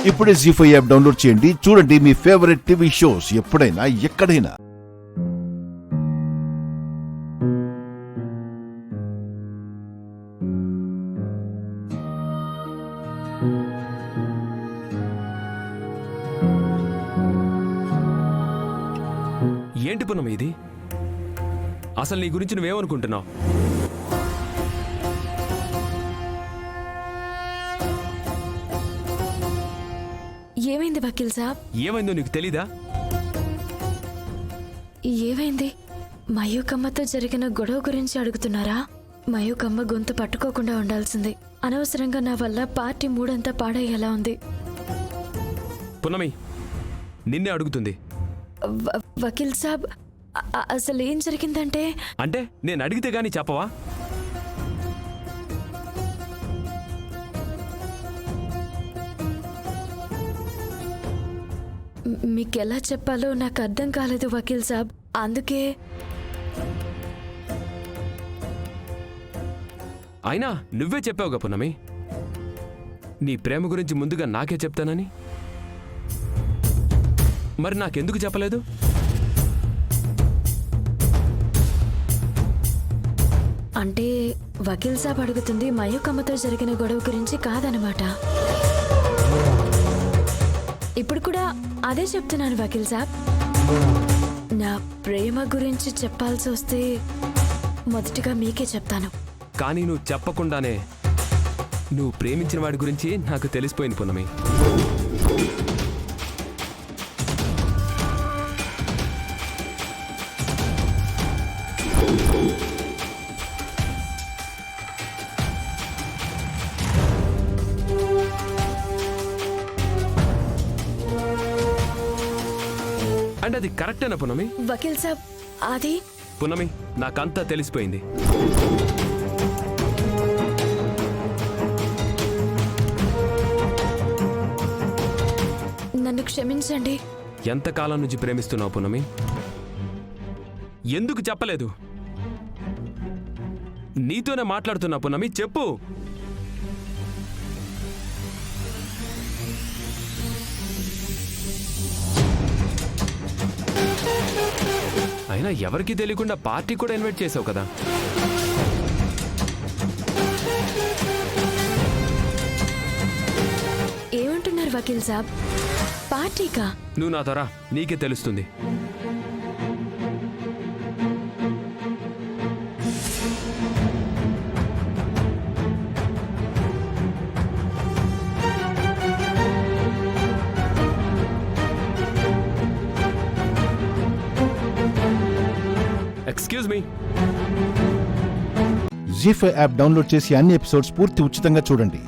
ఇప్పుడే జీ5 app download చేయండి. చూడండి మీ ఫేవరెట్ టీవీ షోస్ ఎప్పుడైనా ఎక్కడైనా. ఏంటి పునమి ఇది? అసలు నీ గురించి నువ్వేమనుకుంటున్నావు? ఏమైంది వకీల్ సాబ్? ఏమైందో నీకు తెలీదా? ఏమైంది? మయూకమ్మతో జరిగిన గొడవ గురించి అడుగుతున్నారా? మయూకమ్మ గొంతు పట్టుకోకుండా ఉండాల్సింది. అనవసరంగా నా వల్ల పార్టీ మూడంతా పాడయ్యేలా ఉంది. పునమి నిన్నే అడుగుతుంది. వకీల్ సాబ్, అసలు ఏం జరిగిందంటే... అంటే నేను అడిగితే గానీ చెప్పవా? మీకెలా చెప్పాలో నాకు అర్థం కాలేదు వకీల్ సాబ్. అందుకే... అయినా నువ్వే చెప్పావుగా పునమి, నీ ప్రేమ గురించి ముందుగా నాకే చెప్తానని. మరి నాకెందుకు చెప్పలేదు? అంటే వకీల్ సాబ్ అడుగుతుంది మయూకమ్మతో జరిగిన గొడవ గురించి కాదనమాట. ఇప్పుడు కూడా అదే చెప్తున్నాను వకీల్ సాబ్. నా ప్రేమ గురించి చెప్పాల్సి వస్తే మొదటిగా మీకే చెప్తాను. కానీ నువ్వు చెప్పకుండానే నువ్వు ప్రేమించిన వాడి గురించి నాకు తెలిసిపోయింది పునమి. అంటే అది కరెక్టేనా పునమి? వకీల్ సాబ్, అది... పునమి నాకంతా తెలిసిపోయింది. నన్ను క్షమించండి. ఎంతకాలం నుంచి ప్రేమిస్తున్నావు పునమి? ఎందుకు చెప్పలేదు? నీతోనే మాట్లాడుతున్నా పునమి, చెప్పు. అయినా ఎవరికి తెలియకుండా పార్టీ కూడా ఇన్వైట్ చేసావు కదా. ఏమంటున్నారు వకీల్ సాబ్? పార్టీకా? నువ్వు నా త్వర నీకే తెలుస్తుంది. Excuse me. ZEE5 app download చేసి అన్ని ఎపిసోడ్స్ పూర్తి ఉచితంగా చూడండి.